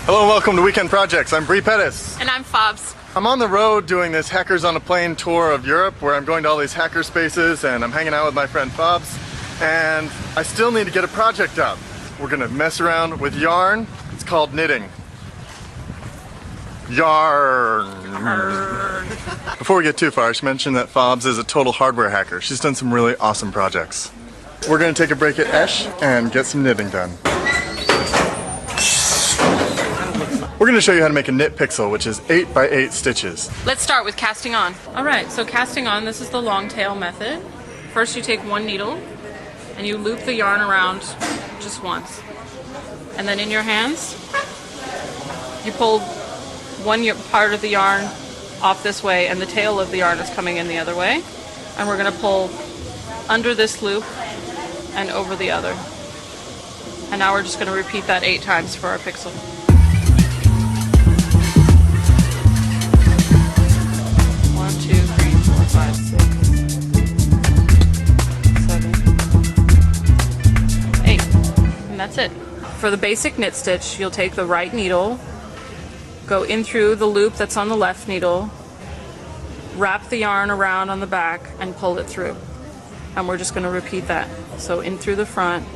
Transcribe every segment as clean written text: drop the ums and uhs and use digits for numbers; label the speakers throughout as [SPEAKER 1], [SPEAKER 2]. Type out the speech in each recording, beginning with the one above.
[SPEAKER 1] Hello and welcome to Weekend Projects. I'm Bre Pettis.
[SPEAKER 2] And I'm Fobs.
[SPEAKER 1] I'm on the road doing this Hackers on a Plane tour of Europe where I'm going to all these hacker spaces and I'm hanging out with my friend Fobs. And I still need to get a project up. We're gonna mess around with yarn. It's called knitting. Yarn. Before we get too far, I should mention that Fobs is a total hardware hacker. She's done some really awesome projects. We're gonna take a break at Esh and get some knitting done. We're going to show you how to make a knit pixel, which is 8 by 8 stitches.
[SPEAKER 2] Let's start with casting on. Alright, so casting on, this is the long tail method. First you take one needle and you loop the yarn around just once. And then in your hands, you pull one part of the yarn off this way and the tail of the yarn is coming in the other way. And we're going to pull under this loop and over the other. And now we're just going to repeat that 8 times for our pixel. 2, 3, 4, 5, 6, 7, 8. And that's it. For the basic knit stitch, you'll take the right needle, go in through the loop that's on the left needle, wrap the yarn around on the back, and pull it through. And we're just going to repeat that. So in through the front,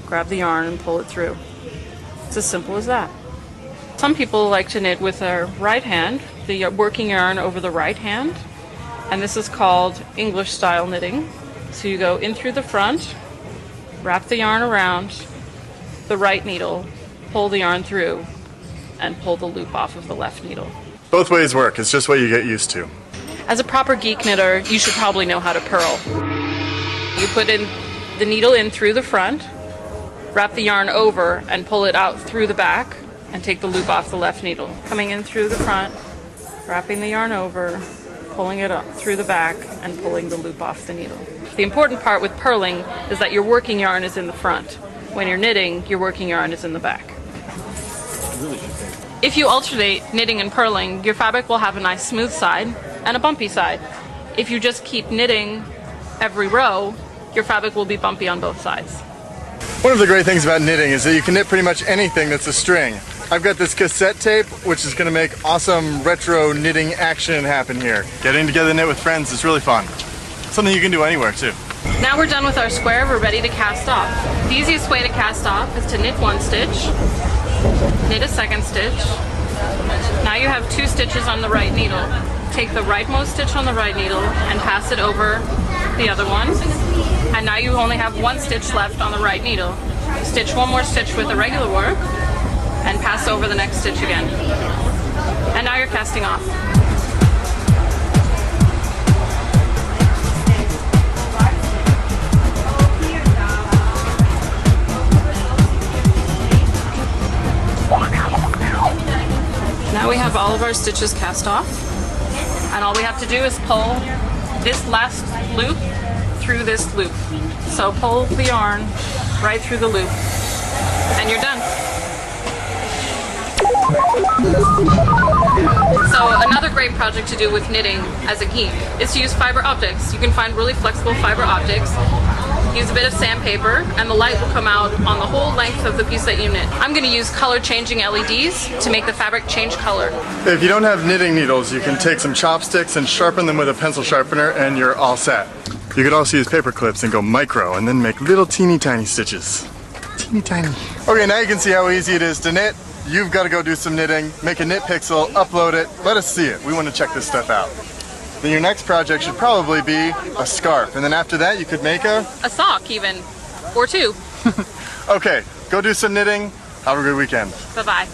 [SPEAKER 2] grab the yarn and pull it through. It's as simple as that. Some people like to knit with their right hand, the working yarn over the right hand, and this is called English style knitting. So you go in through the front, wrap the yarn around the right needle, pull the yarn through, and pull the loop off of the left needle.
[SPEAKER 1] Both ways work, it's just what you get used to.
[SPEAKER 2] As a proper geek knitter, you should probably know how to purl. You put in the needle in through the front, wrap the yarn over, and pull it out through the back, and take the loop off the left needle. Coming in through the front, wrapping the yarn over, pulling it up through the back, and pulling the loop off the needle. The important part with purling is that your working yarn is in the front. When you're knitting, your working yarn is in the back. If you alternate knitting and purling, your fabric will have a nice smooth side and a bumpy side. If you just keep knitting every row, your fabric will be bumpy on both sides.
[SPEAKER 1] One of the great things about knitting is that you can knit pretty much anything that's a string. I've got this cassette tape, which is going to make awesome retro knitting action happen here. Getting together to knit with friends is really fun. Something you can do anywhere too.
[SPEAKER 2] Now we're done with our square, we're ready to cast off. The easiest way to cast off is to knit one stitch, knit a second stitch. Now you have 2 stitches on the right needle. Take the rightmost stitch on the right needle and pass it over the other one. And now you only have 1 stitch left on the right needle. Stitch one more stitch with the regular work and pass over the next stitch again. And now you're casting off. Now we have all of our stitches cast off, and all we have to do is pull this last loop through this loop. So pull the yarn right through the loop, and you're done. So another great project to do with knitting as a geek is to use fiber optics. You can find really flexible fiber optics. Use a bit of sandpaper and the light will come out on the whole length of the piece that you knit. I'm going to use color changing LEDs to make the fabric change color.
[SPEAKER 1] If you don't have knitting needles, you can take some chopsticks and sharpen them with a pencil sharpener and you're all set. You could also use paper clips and go micro and then make little teeny tiny stitches. Teeny tiny. Okay, now you can see how easy it is to knit. You've got to go do some knitting, make a knit pixel, upload it, let us see it. We want to check this stuff out. Then your next project should probably be a scarf, and then after that you could make a
[SPEAKER 2] sock even, or 2.
[SPEAKER 1] Okay, go do some knitting. Have a good weekend.
[SPEAKER 2] Bye-bye.